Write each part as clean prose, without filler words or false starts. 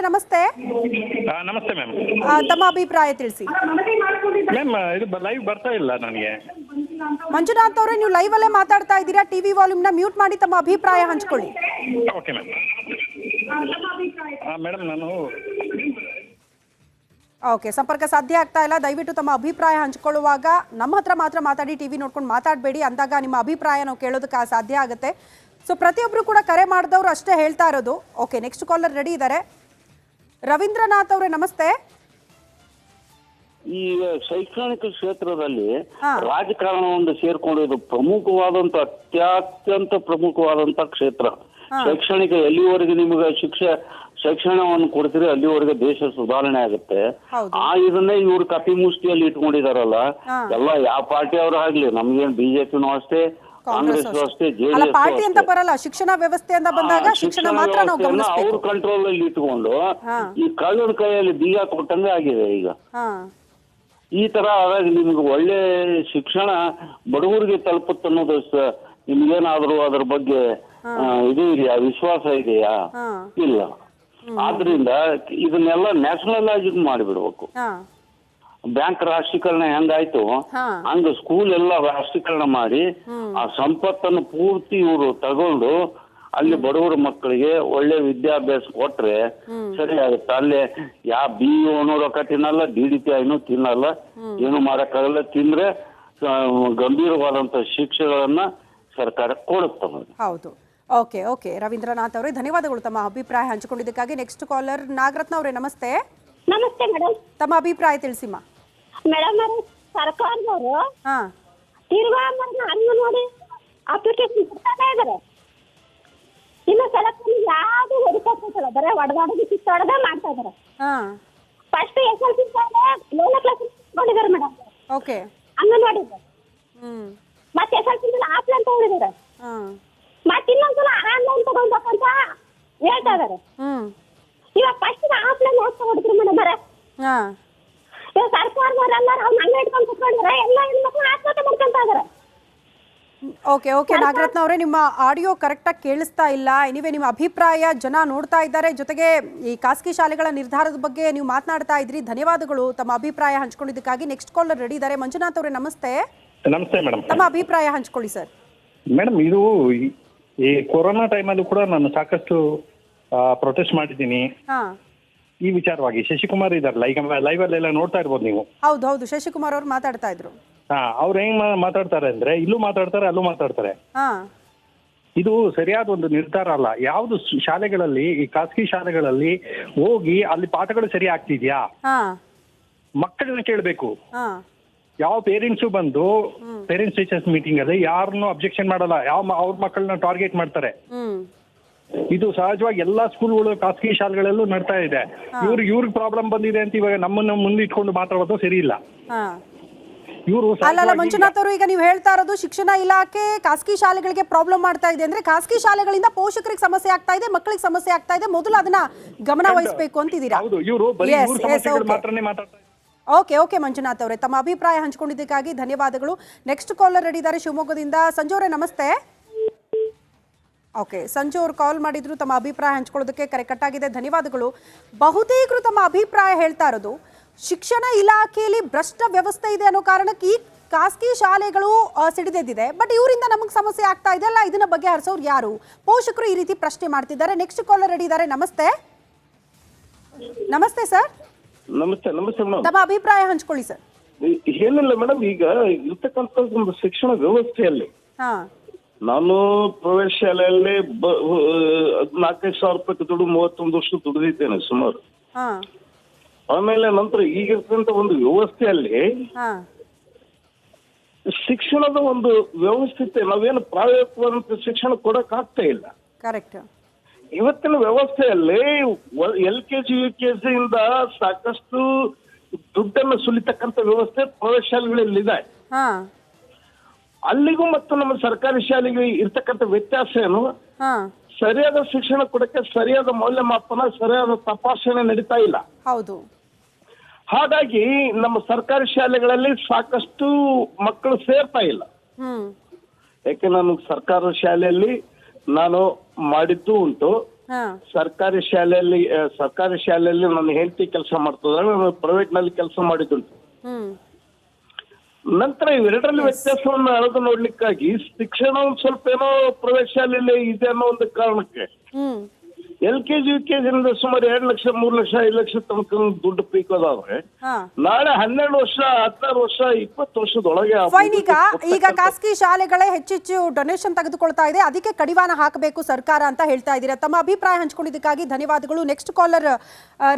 ನಮಸ್ತೆ. ನಮಸ್ತೆ ಮ್ಯಾಮ್. ತಮ್ಮ ಅಭಿಪ್ರಾಯ ತಿಳಿಸಿ. ಮ್ಯಾಮ್ ಇದು ಲೈವ್ ಬರ್ತಾ ಇಲ್ಲ ನನಗೆ. ಮಂಜುನಾಥ್ ಅವರೇ, ನೀವು ಲೈವ್ ಅಲ್ಲೇ ಮಾತಾಡ್ತಾ ಇದ್ದೀರಾ, ಟಿವಿ ವಾಲ್ಯೂಮ್ ನ ಮ್ಯೂಟ್ ಮಾಡಿ ತಮ್ಮ ಅಭಿಪ್ರಾಯ ಹಂಚಿಕೊಳ್ಳಿ. Okay ma'am. ಮೇಡಮ್ ನಾನು ಓಕೆ, ಸಂಪರ್ಕ ಸಾಧ್ಯ ಆಗ್ತಾ ಇಲ್ಲ. ದಯವಿಟ್ಟು ತಮ್ಮ ಅಭಿಪ್ರಾಯ ಹಂಚಿಕೊಳ್ಳುವಾಗ ನಮ್ಮ ಹತ್ರ ಮಾತ್ರ ಮಾತಾಡಿ, ಟಿವಿ ನೋಡ್ಕೊಂಡು ಮಾತಾಡಬೇಡಿ. ಅಂದಾಗ ನಿಮ್ಮ ಅಭಿಪ್ರಾಯ ನಾವು ಕೇಳೋದಕ್ಕೆ ಸಾಧ್ಯ ಆಗುತ್ತೆ. ಸೊ ಪ್ರತಿಯೊಬ್ಬರು ಕೂಡ ಕರೆ ಮಾಡಿದವರು ಅಷ್ಟೇ ಹೇಳ್ತಾ ಇರೋದು. ಓಕೆ, ನೆಕ್ಸ್ಟ್ ಕಾಲರ್ ರೆಡಿ ಇದ್ದಾರೆ. ರವೀಂದ್ರನಾಥ್ ಅವರೇ ನಮಸ್ತೆ. ಈ ಶೈಕ್ಷಣಿಕ ಕ್ಷೇತ್ರದಲ್ಲಿ ರಾಜಕಾರಣವನ್ನು ಸೇರ್ಕೊಂಡಿದ್ದು ಪ್ರಮುಖವಾದಂತ ಅತ್ಯಂತ ಪ್ರಮುಖವಾದಂತ ಕ್ಷೇತ್ರ. ಶೈಕ್ಷಣಿಕ ಎಲ್ಲಿವರೆಗೆ ನಿಮಗೆ ಶಿಕ್ಷಣವನ್ನು ಕೊಡ್ತೀರಿ ಅಲ್ಲಿವರೆಗೆ ದೇಶ ಸುಧಾರಣೆ ಆಗುತ್ತೆ. ಇದನ್ನೇ ಇವ್ರು ಕಪಿ ಮುಷ್ಟಿಯಲ್ಲಿ ಇಟ್ಕೊಂಡಿದಾರಲ್ಲ. ಎಲ್ಲ ಯಾವ ಪಾರ್ಟಿ ಅವರು ಆಗ್ಲಿ, ನಮ್ಗೇನ್ ಬಿಜೆಪಿನೂ ಅಷ್ಟೇ, ಕಾಂಗ್ರೆಸ್ ಅಷ್ಟೇ, ಜೆಡಿಎಸ್ ಪಾರ್ಟಿ ಅಂತ ಬರಲ್ಲ, ಶಿಕ್ಷಣ ವ್ಯವಸ್ಥೆ ಅಂತ ಬಂದಾಗ ಶಿಕ್ಷಣ ಮಾತ್ರ ನಾವು ಗಮನಿಸಬೇಕು. ಅವ್ರ ಕಂಟ್ರೋಲ್ ಅಲ್ಲಿ ಇಟ್ಕೊಂಡು ಈ ಕಳ್ಳನ ಕೈಯಲ್ಲಿ ಬೀಗ ಕೊಟ್ಟಂಗೆ ಆಗಿದೆ ಈಗ. ಈ ತರ ಆದಾಗ ನಿಮ್ಗೆ ಒಳ್ಳೆ ಶಿಕ್ಷಣ ಬಡವರಿಗೆ ತಲುಪುತ್ತೆ ಅನ್ನೋದು ನಿಮ್ಗೇನಾದ್ರೂ ಅದ್ರ ಬಗ್ಗೆ ಇದು ಇದೆಯಾ, ವಿಶ್ವಾಸ ಇದೆಯಾ? ಇಲ್ಲ. ಆದ್ರಿಂದ ಇದನ್ನೆಲ್ಲ ನ್ಯಾಷನಲೈಸ್ ಮಾಡಿಬಿಡ್ಬೇಕು. ಬ್ಯಾಂಕ್ ರಾಷ್ಟ್ರೀಕರಣ ಹೆಂಗಾಯ್ತು ಹಂಗ ಸ್ಕೂಲ್ ಎಲ್ಲ ರಾಷ್ಟ್ರೀಕರಣ ಮಾಡಿ ಆ ಸಂಪತ್ತನ್ನು ಪೂರ್ತಿ ಇವರು ತಗೊಂಡು ಅಲ್ಲಿ ಬಡವರ ಮಕ್ಕಳಿಗೆ ಒಳ್ಳೆ ವಿದ್ಯಾಭ್ಯಾಸ ಕೊಟ್ರೆ ಸರಿ ಆಗುತ್ತೆ. ಅಲ್ಲೇ BO ರೊಕ್ಕ ತಿನ್ನಲ್ಲ, DDPI ತಿನ್ನಲ್ಲ, ಏನು ಮಾಡಕ್ಕಾಗಲ್ಲ. ತಿಂದ್ರೆ ಗಂಭೀರವಾದಂತ ಶಿಕ್ಷೆಗಳನ್ನ ಸರ್ಕಾರ ಕೊಡುತ್ತೆ. ಹೌದು. ಓಕೆ ಓಕೆ ರವೀಂದ್ರನಾಥ್ ಅವರೇ, ಧನ್ಯವಾದಗಳು ತಮ್ಮ ಅಭಿಪ್ರಾಯ ಹಂಚಿಕೊಂಡಿದ್ದಕ್ಕಾಗಿ. ನೆಕ್ಸ್ಟ್ ಕಾಲರ್ ನಾಗರತ್ನ ಅವರೇ ನಮಸ್ತೆ. ನಮಸ್ತೆ ಮೇಡಮ್. ತಮ್ಮ ಅಭಿಪ್ರಾಯ ತಿಳಿಸಿಮ್ಮ. ಮೇಡಮ್ ಅವರು ಸರ್ಕಾರದವರು ತಿರ್ಗಾ ಅಂಗನವಾಡಿ ಅಪ್ಲಿಕೇಶನ್ ಕೊಡ್ತಾನೆ ಇದಾರೆ. ಇನ್ನು ಸೆಲೆಕ್ಷನ್ ಯಾವ್ದು ಹೊರಕೋತಿಲ್ಲ, ಬರೀ ಹೊಡೆದಾಡೋದು ಕಿತ್ತಾಡೋದೇ ಮಾಡ್ತಾ ಇದಾರೆ. ಫಸ್ಟ್ SLC ಏಳನೇ ಕ್ಲಾಸ್ ತಗೊಂಡಿದ್ದಾರೆ ಮೇಡಮ್. ಓಕೆ, ಅಂಗನವಾಡಿ ಮತ್ತೆ SLC ಆಫ್ಲೈನ್ ತಗೊಂಡಿದ್ದಾರೆ. ಮತ್ತೆ ಇನ್ನೊಂದ್ಸಲ ಆನ್ಲೈನ್ ತಗೊಂಡ್ಬೇಕಂತ ಹೇಳ್ತಾ ಇದಾರೆ. ಇವಾಗ ಫಸ್ಟ್ ಆಫ್ಲೈನ್ ಯಾಕೆ ತಗೊಂಡಿದ್ರು ಮೇಡಮ್ ಅವರೇ? ಇವಾಗ ಸರ್ಕಾರದವರೆಲ್ಲರೂ ಅವ್ನ ಹಂಗೆ ಇಟ್ಕೊಂಡು ಕುತ್ಕೊಂಡಿದ್ದಾರೆ. ಎಲ್ಲ ಹೆಣ್ಮಕ್ಳು ಆತ್ಮಹತ್ಯೆ ಮಾಡ್ಕೊಂತ ಇದಾರೆ. ಓಕೆ ಓಕೆ ನಾಗರತ್ನ ಅವರೇ, ನಿಮ್ಮ ಆಡಿಯೋ ಕರೆಕ್ಟಾಗಿ ಕೇಳಿಸ್ತಾ ಇಲ್ಲ. ಎನಿವೆ, ನಿಮ್ಮ ಅಭಿಪ್ರಾಯ ಜನ ನೋಡ್ತಾ ಇದ್ದಾರೆ. ಜೊತೆಗೆ ಈ ಖಾಸಗಿ ಶಾಲೆಗಳ ನಿರ್ಧಾರದ ಬಗ್ಗೆ ನೀವು ಮಾತನಾಡ್ತಾ ಇದ್ರಿ. ಧನ್ಯವಾದಗಳು ತಮ್ಮ ಅಭಿಪ್ರಾಯ ಹಂಚ್ಕೊಂಡಿದ್ದಕ್ಕಾಗಿ. ನೆಕ್ಸ್ಟ್ ಕಾಲರ್ ರೆಡಿ ಇದ್ದಾರೆ. ಮಂಜುನಾಥ್ ಅವರೇ ನಮಸ್ತೆ. ನಮಸ್ತೆ ಮೇಡಮ್. ತಮ್ಮ ಅಭಿಪ್ರಾಯ ಹಂಚ್ಕೊಳ್ಳಿ ಸರ್. ಮೇಡಮ್, ಇದು ಈ ಕೊರೋನಾ ಟೈಮಲ್ಲೂ ಕೂಡ ನಾನು ಸಾಕಷ್ಟು ಪ್ರೊಟೆಸ್ಟ್ ಮಾಡಿದ್ದೀನಿ ಈ ವಿಚಾರವಾಗಿ. ಶಶಿಕುಮಾರ್ ಇದಾರಲ್ಲ, ಈಗ ಲೈವ್ ಅಲ್ಲೆಲ್ಲ ನೋಡ್ತಾ ಇರ್ಬೋದು ನೀವು. ಹೌದು ಹೌದು, ಶಶಿಕುಮಾರ್ ಅವರು ಮಾತಾಡ್ತಾ ಇದ್ರು. ಅವ್ರು ಹೆಂಗ್ ಮಾತಾಡ್ತಾರೆ ಅಂದ್ರೆ, ಇಲ್ಲೂ ಮಾತಾಡ್ತಾರೆ ಅಲ್ಲೂ ಮಾತಾಡ್ತಾರೆ. ಇದು ಸರಿಯಾದ ಒಂದು ನಿರ್ಧಾರ ಅಲ್ಲ. ಯಾವ್ದು ಶಾಲೆಗಳಲ್ಲಿ, ಈ ಖಾಸಗಿ ಶಾಲೆಗಳಲ್ಲಿ ಹೋಗಿ ಅಲ್ಲಿ ಪಾಠಗಳು ಸರಿ ಆಗ್ತಿದ್ಯಾ ಮಕ್ಕಳನ್ನ ಕೇಳಬೇಕು. ಯಾವ ಪೇರೆಂಟ್ಸು ಬಂದು ಪೇರೆಂಟ್ಸ್ ಟೀಚರ್ಸ್ ಮೀಟಿಂಗ್ ಅಲ್ಲಿ ಯಾರನ್ನು ಅಬ್ಜೆಕ್ಷನ್ ಮಾಡಲ್ಲ. ಅವ್ರ ಮಕ್ಕಳನ್ನ ಟಾರ್ಗೆಟ್ ಮಾಡ್ತಾರೆ. ಇದು ಸಹಜವಾಗಿ ಎಲ್ಲಾ ಸ್ಕೂಲ್ಗಳು, ಖಾಸಗಿ ಶಾಲೆಗಳಲ್ಲೂ ನಡ್ತಾ ಇದೆ. ಇವ್ರಿಗೆ ಪ್ರಾಬ್ಲಮ್ ಬಂದಿದೆ ಅಂತ ಇವಾಗ ನಮ್ಮನ್ನ ಮುಂದೆ ಇಟ್ಕೊಂಡು ಮಾತಾಡೋದು ಸರಿ ಇಲ್ಲ. ಇವರು ಅಲ್ಲ ಮಂಜುನಾಥ್ ಅವರು, ಈಗ ನೀವು ಹೇಳ್ತಾ ಇರೋದು ಶಿಕ್ಷಣ ಇಲಾಖೆ ಖಾಸಗಿ ಶಾಲೆಗಳಿಗೆ ಪ್ರಾಬ್ಲಮ್ ಮಾಡ್ತಾ ಇದೆ ಅಂದ್ರೆ, ಖಾಸಗಿ ಶಾಲೆಗಳಿಂದ ಪೋಷಕರಿಗೆ ಸಮಸ್ಯೆ ಆಗ್ತಾ ಇದೆ, ಮಕ್ಕಳಿಗೆ ಸಮಸ್ಯೆ ಆಗ್ತಾ ಇದೆ. ಮೊದಲು ಅದನ್ನ ಗಮನ ವಹಿಸಬೇಕು ಅಂತಿದ್ದೀರಾ? ಓಕೆ ಓಕೆ ಮಂಜುನಾಥ್ ಅವರೇ, ತಮ್ಮ ಅಭಿಪ್ರಾಯ ಹಂಚಿಕೊಂಡಿದ್ದಕ್ಕಾಗಿ ಧನ್ಯವಾದಗಳು. ನೆಕ್ಸ್ಟ್ ಕಾಲರ್ ರೆಡಿ ಇದ್ದಾರೆ ಶಿವಮೊಗ್ಗದಿಂದ. ಸಂಜು ಅವರೇ ನಮಸ್ತೆ. ಓಕೆ, ಸಂಜು ಅವರು ಕಾಲ್ ಮಾಡಿದ್ರು, ತಮ್ಮ ಅಭಿಪ್ರಾಯ ಹಂಚ್ಕೊಳ್ಳೋದಕ್ಕೆ. ಕರೆ ಕಟ್ಟಾಗಿದೆ, ಧನ್ಯವಾದಗಳು. ಬಹುತೇಕರು ತಮ್ಮ ಅಭಿಪ್ರಾಯ ಹೇಳ್ತಾ ಇರೋದು, ಶಿಕ್ಷಣ ಇಲಾಖೆಯಲ್ಲಿ ಭ್ರಷ್ಟ ವ್ಯವಸ್ಥೆ ಇದೆ ಅನ್ನೋ ಕಾರಣಕ್ಕೆ ಈ ಖಾಸಗಿ ಶಾಲೆಗಳು ಸಿಡಿದೆದ್ದಿದೆ. ಬಟ್ ಇವರಿಂದ ನಮಗೆ ಸಮಸ್ಯೆ ಆಗ್ತಾ ಇದೆ ಅಲ್ಲ, ಇದನ್ನ ಬಗೆಹರಿಸೋರು ಯಾರು? ಪೋಷಕರು ಈ ರೀತಿ ಪ್ರಶ್ನೆ ಮಾಡ್ತಿದ್ದಾರೆ. ನೆಕ್ಸ್ಟ್ ಕಾಲರ್ ರೆಡಿ ಇದ್ದಾರೆ. ನಮಸ್ತೆ. ನಮಸ್ತೆ ಸರ್. ನಮಸ್ತೆ. ನಮಸ್ತೆ ಮೇಡಮ್. ತಮ್ಮ ಅಭಿಪ್ರಾಯ ಹಂಚ್ಕೊಳ್ಳಿ ಸರ್. ಏನಿಲ್ಲ ಮೇಡಮ್, ಈಗ ಇರ್ತಕ್ಕಂಥ ಒಂದು ಶಿಕ್ಷಣ ವ್ಯವಸ್ಥೆಯಲ್ಲಿ ನಾನು ಪ್ರೈವೇಟ್ ಶಾಲೆಯಲ್ಲಿ 45,000 ರೂಪಾಯಿ ದುಡ್ಡು 31 ವರ್ಷ ದುಡಿದಿದ್ದೇನೆ ಸುಮಾರು. ಆಮೇಲೆ ನಂತರ ಈಗಿರ್ತಕ್ಕಂಥ ಒಂದು ವ್ಯವಸ್ಥೆಯಲ್ಲಿ ಶಿಕ್ಷಣದ ಒಂದು ವ್ಯವಸ್ಥಿತ ನಾವೇನು ಪ್ರಾಯೋಗಿಕವಾದಂತ ಶಿಕ್ಷಣ ಕೊಡಕ್ ಆಗ್ತಾ ಇಲ್ಲ. ಕರೆಕ್ಟ್. ಇವತ್ತಿನ ವ್ಯವಸ್ಥೆಯಲ್ಲಿ LKG UKG ಇಂದ ಸಾಕಷ್ಟು ದುಡ್ಡನ್ನು ಸುಲಿತಕ್ಕಂಥ ವ್ಯವಸ್ಥೆ ಪ್ರೈವೇಟ್ ಶಾಲೆಗಳಲ್ಲಿ ಇದೆ. ಅಲ್ಲಿಗೂ ಮತ್ತು ನಮ್ಮ ಸರ್ಕಾರಿ ಶಾಲೆಗೆ ಇರ್ತಕ್ಕಂಥ ವ್ಯತ್ಯಾಸ ಏನು? ಸರಿಯಾದ ಶಿಕ್ಷಣ ಕೊಡಕ್ಕೆ ಸರಿಯಾದ ಮೌಲ್ಯಮಾಪನ, ಸರಿಯಾದ ತಪಾಸಣೆ ನಡೀತಾ ಇಲ್ಲ. ಹೌದು. ಹಾಗಾಗಿ ನಮ್ಮ ಸರ್ಕಾರಿ ಶಾಲೆಗಳಲ್ಲಿ ಸಾಕಷ್ಟು ಮಕ್ಕಳು ಸೇರ್ತಾ ಇಲ್ಲ. ಯಾಕೆ ನಾನು ಸರ್ಕಾರಿ ಶಾಲೆಯಲ್ಲಿ ನಾನು ಮಾಡಿದ್ದು ಉಂಟು. ಹಾ ಸರ್ಕಾರಿ ಶಾಲೆಯಲ್ಲಿ ನನ್ನ ಹೆಂಡತಿ ಕೆಲಸ ಮಾಡ್ತಿದ್ದಾಳೆ, ನಾನು ಪ್ರೈವೇಟ್ ನಲ್ಲಿ ಕೆಲಸ ಮಾಡಿದ್ದುಂಟು. ಹ್ಮ್ ನಂತರ ಇವೆರಡರಲ್ಲಿ ವ್ಯತ್ಯಾಸವನ್ನು ಅಳೆದು ನೋಡ್ಲಿಕ್ಕಾಗಿ ಶಿಕ್ಷಣ ಒಂದ್ ಸ್ವಲ್ಪ ಏನೋ ಪ್ರೈವೇಟ್ ಶಾಲೆಯಲ್ಲಿ ಇದೆ ಅನ್ನೋ ಒಂದು ಕಾರಣಕ್ಕೆ ಹ್ಮ್ LKG UKG ಸುಮಾರು 2 ಲಕ್ಷ 3 ಲಕ್ಷ 5 ಲಕ್ಷ ತನಕ ದುಡ್ಡು ಪೀಕೋದಾದ್ರೆ ಹಾ ನಾಳೆ 12 ವರ್ಷ 16 ವರ್ಷ 20 ವರ್ಷದೊಳಗೆ ಫೈನ್. ಈಗ ಖಾಸಗಿ ಶಾಲೆಗಳೇ ಹೆಚ್ಚೆಚ್ಚು ಡೊನೇಷನ್ ತೆಗೆದುಕೊಳ್ತಾ ಇದೆ, ಅದಕ್ಕೆ ಕಡಿವಾಣ ಹಾಕಬೇಕು ಸರ್ಕಾರ ಅಂತ ಹೇಳ್ತಾ ಇದ್ದೀರಾ. ತಮ್ಮ ಅಭಿಪ್ರಾಯ ಹಂಚ್ಕೊಂಡಿದ್ದಕ್ಕಾಗಿ ಧನ್ಯವಾದಗಳು. ನೆಕ್ಸ್ಟ್ ಕಾಲರ್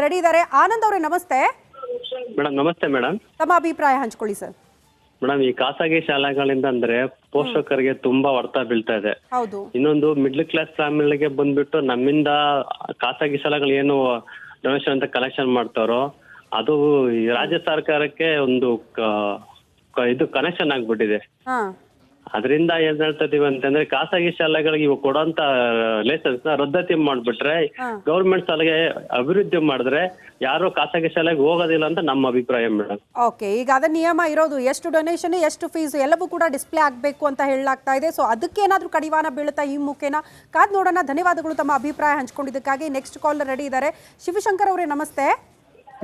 ರೆಡಿ ಇದ್ದಾರೆ. ಆನಂದ್ ಅವರೇ ನಮಸ್ತೆ. ಮೇಡಮ್ ನಮಸ್ತೆ ಮೇಡಮ್. ತಮ್ಮ ಅಭಿಪ್ರಾಯ ಹಂಚ್ಕೊಳ್ಳಿ ಸರ್. ಮೇಡಮ್, ಈ ಖಾಸಗಿ ಶಾಲೆಗಳಿಂದ ಅಂದ್ರೆ ಪೋಷಕರಿಗೆ ತುಂಬಾ ಹೊಡೆತ ಬೀಳ್ತಾ ಇದೆ. ಹೌದು. ಇನ್ನೊಂದು ಮಿಡ್ಲ್ ಕ್ಲಾಸ್ ಫ್ಯಾಮಿಲಿಗೆ ಬಂದ್ಬಿಟ್ಟು ನಮ್ಮಿಂದ ಖಾಸಗಿ ಶಾಲೆಗಳು ಏನು ಡೊನೇಷನ್ ಅಂತ ಕಲೆಕ್ಷನ್ ಮಾಡ್ತಾರೋ ಅದು ಈ ರಾಜ್ಯ ಸರ್ಕಾರಕ್ಕೆ ಒಂದು ಇದು ಕನೆಕ್ಷನ್ ಆಗ್ಬಿಟ್ಟಿದೆ. ಹಾ ಅದರಿಂದ ಏನ್ ಹೇಳ್ತಾ ಇದೀವಿ ಅಂತಂದ್ರೆ ಖಾಸಗಿ ಶಾಲೆಗಳಿಗೆ ಇವು ಕೊಡೋಂತ ಲೈಸೆನ್ಸ್ ನ ರದ್ದತಿ ಮಾಡ್ಬಿಟ್ರೆ ಗೌರ್ಮೆಂಟ್ ಶಾಲೆಗೆ ಅಭಿವೃದ್ಧಿ ಮಾಡಿದ್ರೆ ಯಾರು ಖಾಸಗಿ ಶಾಲೆಗೆ ಹೋಗೋದಿಲ್ಲ ಅಂತ ನಮ್ಮ ಅಭಿಪ್ರಾಯ ಮೇಡಮ್. ಓಕೆ, ಈಗ ಅದ ನಿಯಮ ಇರೋದು ಎಷ್ಟು ಡೊನೇಷನ್ ಎಷ್ಟು ಫೀಸ್ ಎಲ್ಲವೂ ಕೂಡ ಡಿಸ್ಪ್ಲೇ ಆಗಬೇಕು ಅಂತ ಹೇಳಲಾಗ್ತಾ ಇದೆ. ಸೊ ಅದಕ್ಕೆ ಏನಾದರೂ ಕಡಿವಾಣ ಬೀಳುತ್ತಾ ಈ ಮುಖೇನ ಕಾದ್ ನೋಡೋಣ. ಧನ್ಯವಾದಗಳು ತಮ್ಮ ಅಭಿಪ್ರಾಯ ಹಂಚ್ಕೊಂಡಿದ್ದಕ್ಕಾಗಿ. ನೆಕ್ಸ್ಟ್ ಕಾಲರ್ ರೆಡಿ ಇದ್ದಾರೆ. ಶಿವಶಂಕರ್ ಅವರೇ ನಮಸ್ತೆ.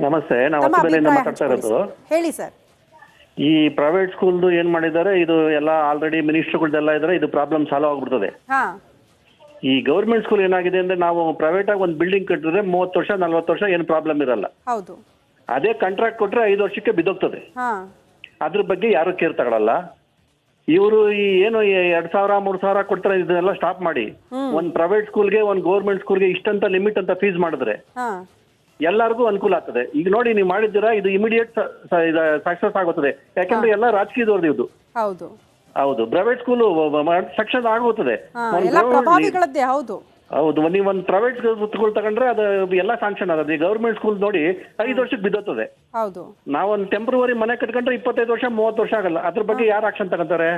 ನಮಸ್ತೆ, ನಾವು ತಮ್ಮ ಹೊಸಬೆಲೆಯಿಂದ ಅಭಿಪ್ರಾಯ ಮಾತಾಡ್ತಾ ಹಂಚ್ಕೊಳ್ಳಿ ಇರೋದು. ಸರ್. ಹೇಳಿ ಸರ್. ಈ ಪ್ರೈವೇಟ್ ಸ್ಕೂಲ್ದು ಏನ್ ಮಾಡಿದ್ದಾರೆ, ಇದು ಎಲ್ಲ ಆಲ್ರೆಡಿ ಮಿನಿಸ್ಟರ್ಗಳ್ದೆಲ್ಲ ಇದ್ರೆ ಇದು ಪ್ರಾಬ್ಲಮ್ ಸಾಲ್ವ್ ಆಗ್ಬಿಡ್ತದೆ. ಹಾ ಈ ಗೌರ್ಮೆಂಟ್ ಸ್ಕೂಲ್ ಏನಾಗಿದೆ ಅಂದ್ರೆ ನಾವು ಪ್ರೈವೇಟ್ ಆಗಿ ಒಂದು ಬಿಲ್ಡಿಂಗ್ ಕಟ್ಟಿದ್ರೆ 30 ವರ್ಷ 40 ವರ್ಷ ಏನು ಪ್ರಾಬ್ಲಮ್ ಇರಲ್ಲ. ಹೌದು. ಅದೇ ಕಾಂಟ್ರಾಕ್ಟ್ ಕೊಟ್ರೆ 5 ವರ್ಷಕ್ಕೆ ಬಿದ್ದೋಗ್ತದೆ. ಹಾ ಅದ್ರ ಬಗ್ಗೆ ಯಾರು ಕೇರ್ ತಗೊಳಲ್ಲ. ಇವರು ಈ ಏನು 2,000 3,000 ಕೊಡ್ತಾರೆ, ಇದನ್ನೆಲ್ಲ ಸ್ಟಾಪ್ ಮಾಡಿ ಒಂದ್ ಪ್ರೈವೇಟ್ ಸ್ಕೂಲ್ಗೆ ಒಂದ್ ಗೌರ್ಮೆಂಟ್ ಸ್ಕೂಲ್ಗೆ ಇಷ್ಟಂತ ಲಿಮಿಟ್ ಅಂತ ಫೀಸ್ ಮಾಡಿದ್ರೆ ಹಾ ಎಲ್ಲರಿಗೂ ಅನುಕೂಲ ಆಗ್ತದೆ. ಈಗ ನೋಡಿ ನೀವು ಮಾಡಿದ್ದೀರಾ, ಇದು ಇಮಿಡಿಯೇಟ್ ಸಕ್ಸಸ್ ಆಗುತ್ತದೆ. ಯಾಕಂದ್ರೆ ಎಲ್ಲ ರಾಜಕೀಯದವ್ರದ್ದು ಇದು. ಹೌದು ಹೌದು, ಪ್ರೈವೇಟ್ ಸ್ಕೂಲ್ ಸಕ್ಸಸ್ ಆಗುತ್ತದೆ. ಎಲ್ಲ ಪ್ರಭಾವಿಗಳದ್ದೇ. ಹೌದು ಹೌದು, ನೀವು ಒಂದು ಪ್ರೈವೇಟ್ ಸ್ಕೂಲ್ ತಗೊಂಡ್ರೆ ಅದು ಎಲ್ಲ ಸ್ಯಾಂಕ್ಷನ್ ಆಗುತ್ತೆ. ಗೌರ್ಮೆಂಟ್ ಸ್ಕೂಲ್ ನೋಡಿ 5 ವರ್ಷಕ್ಕೆ ಬಿದ್ದೋಗ್ತದೆ. ಹೌದು. ನಾವೊಂದು ಟೆಂಪ್ರವರಿ ಮನೆ ಕಟ್ಕೊಂಡ್ರೆ 25 ವರ್ಷ 30 ವರ್ಷ ಆಗಲ್ಲ. ಅದ್ರ ಬಗ್ಗೆ ಯಾರು ಆಕ್ಷನ್ ತಗೊಂತಾರೆ?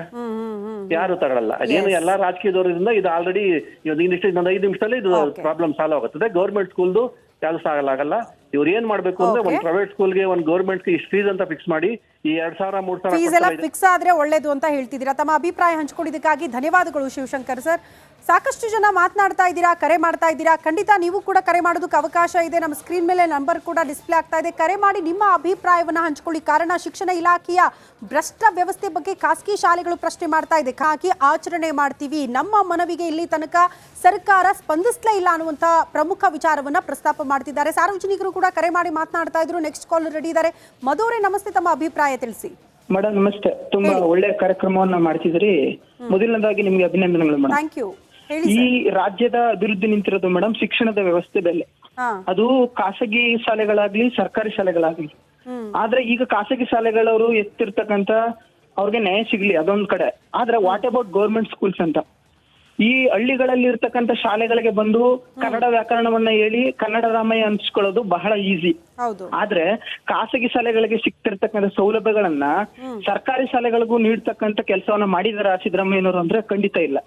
ಯಾರು ತಗೊಳ್ಳಲ್ಲ. ಅದೇನು ಎಲ್ಲಾ ರಾಜಕೀಯದವರಿಂದ ಇದು ಆಲ್ರೆಡಿ ಇನ್ನೊಂದು 5 ನಿಮಿಷದಲ್ಲಿ ಇದು ಪ್ರಾಬ್ಲಮ್ ಸಾಲ್ವ್ ಆಗುತ್ತದೆ. ಗೌರ್ಮೆಂಟ್ ಸ್ಕೂಲ್ದು ಯಾವ್ದು ಆಗಲ್ಲ. ಇವ್ರು ಏನ್ ಮಾಡ್ಬೇಕು ಅಂದ್ರೆ ಒಂದು ಪ್ರೈವೇಟ್ ಸ್ಕೂಲ್ಗೆ ಒಂದು ಗೌರ್ಮೆಂಟ್ ಇಷ್ಟು ಫೀಸ್ ಅಂತ ಫಿಕ್ಸ್ ಮಾಡಿ ಈ 2,000 ಫೀಸ್ ಎಲ್ಲ 3,000 ಫಿಕ್ಸ್ ಆದ್ರೆ ಒಳ್ಳೇದು ಅಂತ ಹೇಳ್ತಿದ್ದೀರಾ. ತಮ್ಮ ಅಭಿಪ್ರಾಯ ಹಂಚ್ಕೊಂಡಿದ್ದಕ್ಕಾಗಿ ಧನ್ಯವಾದಗಳು ಶಿವಶಂಕರ್ ಸರ್. ಸಾಕಷ್ಟು ಜನ ಮಾತನಾಡ್ತಾ ಇದ್ದೀರಾ, ಕರೆ ಮಾಡ್ತಾ ಇದ್ದೀರಾ. ಖಂಡಿತ ನೀವು ಕೂಡ ಕರೆ ಮಾಡೋದಕ್ಕೆ ಅವಕಾಶ ಇದೆ. ನಮ್ಮ ಸ್ಕ್ರೀನ್ ಮೇಲೆ ನಂಬರ್ ಕೂಡ ಡಿಸ್ಪ್ಲೇ ಆಗ್ತಾ ಇದೆ. ಕರೆ ಮಾಡಿ ನಿಮ್ಮ ಅಭಿಪ್ರಾಯವನ್ನ ಹಂಚ್ಕೊಳ್ಳಿ. ಕಾರಣ ಶಿಕ್ಷಣ ಇಲಾಖೆಯ ಭ್ರಷ್ಟ ವ್ಯವಸ್ಥೆ ಬಗ್ಗೆ ಖಾಸಗಿ ಶಾಲೆಗಳು ಪ್ರಶ್ನೆ ಮಾಡ್ತಾ ಇದೆ. ಖಾಸಗಿ ಆಚರಣೆ ಮಾಡ್ತೀವಿ, ನಮ್ಮ ಮನವಿಗೆ ಇಲ್ಲಿ ತನಕ ಸರ್ಕಾರ ಸ್ಪಂದಿಸ್ಲೇ ಇಲ್ಲ ಅನ್ನುವಂತ ಪ್ರಮುಖ ವಿಚಾರವನ್ನ ಪ್ರಸ್ತಾಪ ಮಾಡ್ತಿದ್ದಾರೆ. ಸಾರ್ವಜನಿಕರು ಕೂಡ ಕರೆ ಮಾಡಿ ಮಾತನಾಡ್ತಾ ಇದ್ರು. ನೆಕ್ಸ್ಟ್ ಕಾಲ್ ರೆಡಿ ಇದ್ದಾರೆ. ಮಧುರೇ ನಮಸ್ತೆ, ತಮ್ಮ ಅಭಿಪ್ರಾಯ ತಿಳಿಸಿ. ಮೇಡಮ್ ನಮಸ್ತೆ, ತುಂಬಾ ಒಳ್ಳೆ ಕಾರ್ಯಕ್ರಮವನ್ನ ಮಾಡ್ತಿದ್ರಿ. ಮೊದಲನೇದಾಗಿ ನಿಮ್ಗೆ ಅಭಿನಂದನೆಗಳು ಮೇಡಮ್. Thank you. ಈ ರಾಜ್ಯದ ಅಭಿವೃದ್ಧಿ ನಿಂತಿರೋದು ಮೇಡಮ್ ಶಿಕ್ಷಣದ ವ್ಯವಸ್ಥೆ ಮೇಲೆ. ಅದು ಖಾಸಗಿ ಶಾಲೆಗಳಾಗ್ಲಿ ಸರ್ಕಾರಿ ಶಾಲೆಗಳಾಗ್ಲಿ. ಆದ್ರೆ ಈಗ ಖಾಸಗಿ ಶಾಲೆಗಳವರು ಎತ್ತಿರ್ತಕ್ಕಂತ ಅವ್ರಿಗೆ ನ್ಯಾಯ ಸಿಗ್ಲಿ ಅದೊಂದ್ ಕಡೆ. ಆದ್ರೆ ವಾಟ್ ಅಬೌಟ್ ಗೌರ್ಮೆಂಟ್ ಸ್ಕೂಲ್ಸ್ ಅಂತ ಈ ಹಳ್ಳಿಗಳಲ್ಲಿ ಇರ್ತಕ್ಕಂಥ ಶಾಲೆಗಳಿಗೆ ಬಂದು ಕನ್ನಡ ವ್ಯಾಕರಣವನ್ನ ಹೇಳಿ ಕನ್ನಡ ರಾಮಯ್ಯ ಅನ್ಸ್ಕೊಳ್ಳೋದು ಬಹಳ ಈಸಿ. ಆದ್ರೆ ಖಾಸಗಿ ಶಾಲೆಗಳಿಗೆ ಸಿಗ್ತಿರ್ತಕ್ಕಂಥ ಸೌಲಭ್ಯಗಳನ್ನ ಸರ್ಕಾರಿ ಶಾಲೆಗಳಿಗೂ ನೀಡ್ತಕ್ಕಂಥ ಕೆಲಸವನ್ನ ಮಾಡಿದಾರ ಸಿದ್ದರಾಮಯ್ಯನವರು ಅಂದ್ರೆ ಖಂಡಿತ ಇಲ್ಲ.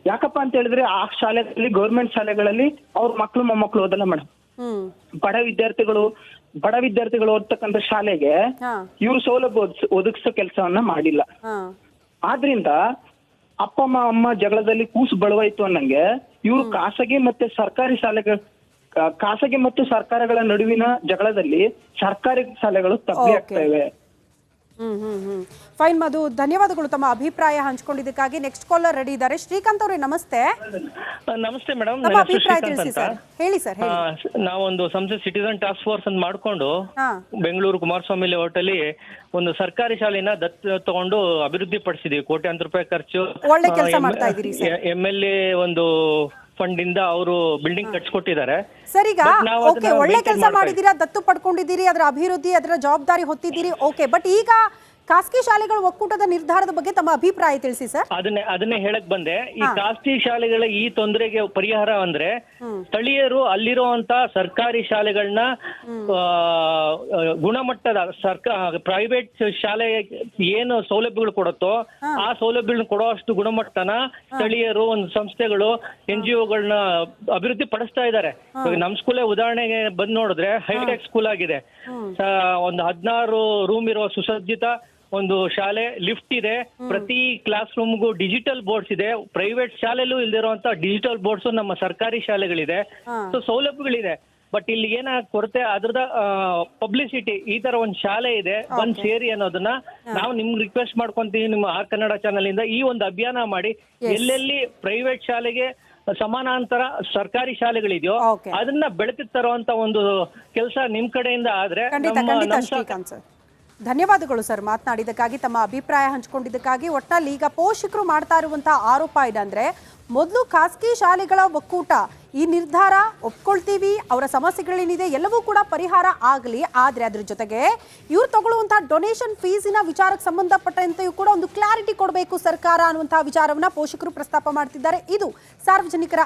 ಯಾಕಪ್ಪ ಅಂತ ಹೇಳಿದ್ರೆ ಆ ಶಾಲೆಗಳಲ್ಲಿ ಗೌರ್ಮೆಂಟ್ ಶಾಲೆಗಳಲ್ಲಿ ಅವ್ರ ಮಕ್ಳು ಮೊಮ್ಮಕ್ಳು ಓದಲ್ಲ ಮೇಡಮ್. ಬಡ ವಿದ್ಯಾರ್ಥಿಗಳು ಓದ್ತಕ್ಕಂಥ ಶಾಲೆಗೆ ಇವ್ರು ಸೌಲಭ್ಯ ಒದಗಿಸೋ ಕೆಲಸವನ್ನ ಮಾಡಿಲ್ಲ. ಆದ್ರಿಂದ ಅಪ್ಪ ಅಮ್ಮ ಜಗಳದಲ್ಲಿ ಕೂಸು ಬಳವಾಯ್ತು ಅನ್ನಂಗೆ ಇವರು ಖಾಸಗಿ ಮತ್ತು ಸರ್ಕಾರಗಳ ನಡುವಿನ ಜಗಳದಲ್ಲಿ ಸರ್ಕಾರಿ ಶಾಲೆಗಳು ತಪ್ಪಿ ಆಗ್ತಾ ಇವೆ. ಫೈನ್ ಮಧು, ಧನ್ಯವಾದಗಳು ತಮ್ಮ ಅಭಿಪ್ರಾಯ ಹಂಚ್ಕೊಂಡಿದ್ದಕ್ಕಾಗಿ. ನೆಕ್ಸ್ಟ್ ಕಾಲರ್ ರೆಡಿ ಇದ್ದಾರೆ. ಶ್ರೀಕಾಂತ್ ಅವರೇ ನಮಸ್ತೆ. ನಮಸ್ತೆ ಮೇಡಮ್, ನಮ್ಮ ಅಭಿಪ್ರಾಯ ತಿಳಿಸಿ ಸರ್. ಹೇಳಿ ಸರ್. ನಾವೊಂದು ಸಂಸ್ಥೆ ಸಿಟಿಸನ್ ಟಾಸ್ಕ್ ಫೋರ್ಸ್ ಅಂತ ಮಾಡ್ಕೊಂಡು ಬೆಂಗಳೂರು ಕುಮಾರಸ್ವಾಮಿ ಲೇಔಟಲ್ಲಿ ಒಂದು ಸರ್ಕಾರಿ ಶಾಲೆನ ದತ್ತು ತಗೊಂಡು ಅಭಿವೃದ್ಧಿ ಪಡಿಸಿದೀವಿ. ಕೋಟ್ಯಾಂತರ ರೂಪಾಯಿ ಖರ್ಚು. ಒಳ್ಳೆ ಕೆಲಸ ಮಾಡ್ತಾ ಇದ್ದೀರಿ ಸರ್. MLA ಒಂದು ಫಂಡ್ ಇಂದ ಅವರು ಬಿಲ್ಡಿಂಗ್ ಕಟ್ಸ್ಕೊಟ್ಟಿದ್ದಾರೆ ಸರ್. ಈಗ ಓಕೆ, ಒಳ್ಳೆ ಕೆಲಸ ಮಾಡಿದೀರಾ, ದತ್ತು ಪಡ್ಕೊಂಡಿದ್ದೀರಿ, ಅದರ ಅಭಿವೃದ್ಧಿ ಅದರ ಜವಾಬ್ದಾರಿ ಹೊತ್ತಿದ್ದೀರಿ. ಓಕೆ, ಬಟ್ ಈಗ ಖಾಸಗಿ ಶಾಲೆಗಳ ಒಕ್ಕೂಟದ ನಿರ್ಧಾರದ ಬಗ್ಗೆ ತಮ್ಮ ಅಭಿಪ್ರಾಯ ತಿಳಿಸಿ ಸರ್. ಅದನ್ನೇ ಹೇಳಕ್ ಬಂದೆ. ಈ ಖಾಸಗಿ ಶಾಲೆಗಳ ಈ ತೊಂದರೆಗೆ ಪರಿಹಾರ ಅಂದ್ರೆ ಸ್ಥಳೀಯರು ಅಲ್ಲಿರುವಂತ ಸರ್ಕಾರಿ ಶಾಲೆಗಳನ್ನ ಗುಣಮಟ್ಟದ ಪ್ರೈವೇಟ್ ಶಾಲೆ ಏನು ಸೌಲಭ್ಯಗಳು ಕೊಡುತ್ತೋ ಆ ಸೌಲಭ್ಯಗಳನ್ನ ಕೊಡುವಷ್ಟು ಗುಣಮಟ್ಟನ ಸ್ಥಳೀಯರು ಒಂದು ಸಂಸ್ಥೆಗಳು NGOಗಳನ್ನ ಅಭಿವೃದ್ಧಿ ಪಡಿಸ್ತಾ ಇದ್ದಾರೆ. ನಮ್ ಸ್ಕೂಲೇ ಉದಾಹರಣೆಗೆ ಬಂದ್ ನೋಡಿದ್ರೆ ಹೈಟೆಕ್ ಸ್ಕೂಲ್ ಆಗಿದೆ. ಒಂದು 16 ರೂಮ್ ಇರುವ ಸುಸಜ್ಜಿತ ಒಂದು ಶಾಲೆ, ಲಿಫ್ಟ್ ಇದೆ, ಪ್ರತಿ ಕ್ಲಾಸ್ ರೂಮ್ಗೂ ಡಿಜಿಟಲ್ ಬೋರ್ಡ್ಸ್ ಇದೆ. ಪ್ರೈವೇಟ್ ಶಾಲೆಲೂ ಇಲ್ದಿರುವಂತ ಡಿಜಿಟಲ್ ಬೋರ್ಡ್ಸ್ ನಮ್ಮ ಸರ್ಕಾರಿ ಶಾಲೆಗಳಿದೆ. ಸೊ ಸೌಲಭ್ಯಗಳಿದೆ. ಬಟ್ ಇಲ್ಲಿ ಏನ ಕೊರತೆ ಅದ್ರದ ಪಬ್ಲಿಸಿಟಿ, ಈ ತರ ಒಂದ್ ಶಾಲೆ ಇದೆ ಬಂದ್ ಸೇರಿ ಅನ್ನೋದನ್ನ ನಾವು ನಿಮ್ಗೆ ರಿಕ್ವೆಸ್ಟ್ ಮಾಡ್ಕೊಂತೀವಿ ನಿಮ್ಮ ಆರ್ ಕನ್ನಡ ಚಾನಲ್ ಇಂದ. ಈ ಒಂದು ಅಭಿಯಾನ ಮಾಡಿ ಎಲ್ಲೆಲ್ಲಿ ಪ್ರೈವೇಟ್ ಶಾಲೆಗೆ ಸಮಾನಾಂತರ ಸರ್ಕಾರಿ ಶಾಲೆಗಳಿದೆಯೋ ಅದನ್ನ ಬೆಳಕಿಗೆ ತರುವಂತ ಒಂದು ಕೆಲಸ ನಿಮ್ ಕಡೆಯಿಂದ ಆದ್ರೆ ಶ್ರೀಕಾಂತ್ ಸರ್, ಧನ್ಯವಾದಗಳು ಸರ್ ಮಾತನಾಡಿದ್ದಕ್ಕಾಗಿ, ತಮ್ಮ ಅಭಿಪ್ರಾಯ ಹಂಚಿಕೊಂಡಿದ್ದಕ್ಕಾಗಿ. ಒಟ್ಟಿನಲ್ಲಿ ಈಗ ಪೋಷಕರು ಮಾಡ್ತಾ ಇರುವಂತಹ ಆರೋಪ ಇದಂದ್ರೆ, ಮೊದಲು ಖಾಸಗಿ ಶಾಲೆಗಳ ಒಕ್ಕೂಟ ಈ ನಿರ್ಧಾರ ಒಪ್ಕೊಳ್ತೀವಿ, ಅವರ ಸಮಸ್ಯೆಗಳೇನಿದೆ ಎಲ್ಲವೂ ಕೂಡ ಪರಿಹಾರ ಆಗಲಿ, ಆದರೆ ಅದ್ರ ಜೊತೆಗೆ ಇವ್ರು ತಗೊಳ್ಳುವಂತಹ ಡೊನೇಷನ್ ಫೀಸಿನ ವಿಚಾರಕ್ಕೆ ಸಂಬಂಧಪಟ್ಟಂತೆಯೂ ಕೂಡ ಒಂದು ಕ್ಲಾರಿಟಿ ಕೊಡಬೇಕು ಸರ್ಕಾರ ಅನ್ನುವಂತಹ ವಿಚಾರವನ್ನ ಪೋಷಕರು ಪ್ರಸ್ತಾಪ ಮಾಡ್ತಿದ್ದಾರೆ. ಇದು ಸಾರ್ವಜನಿಕರ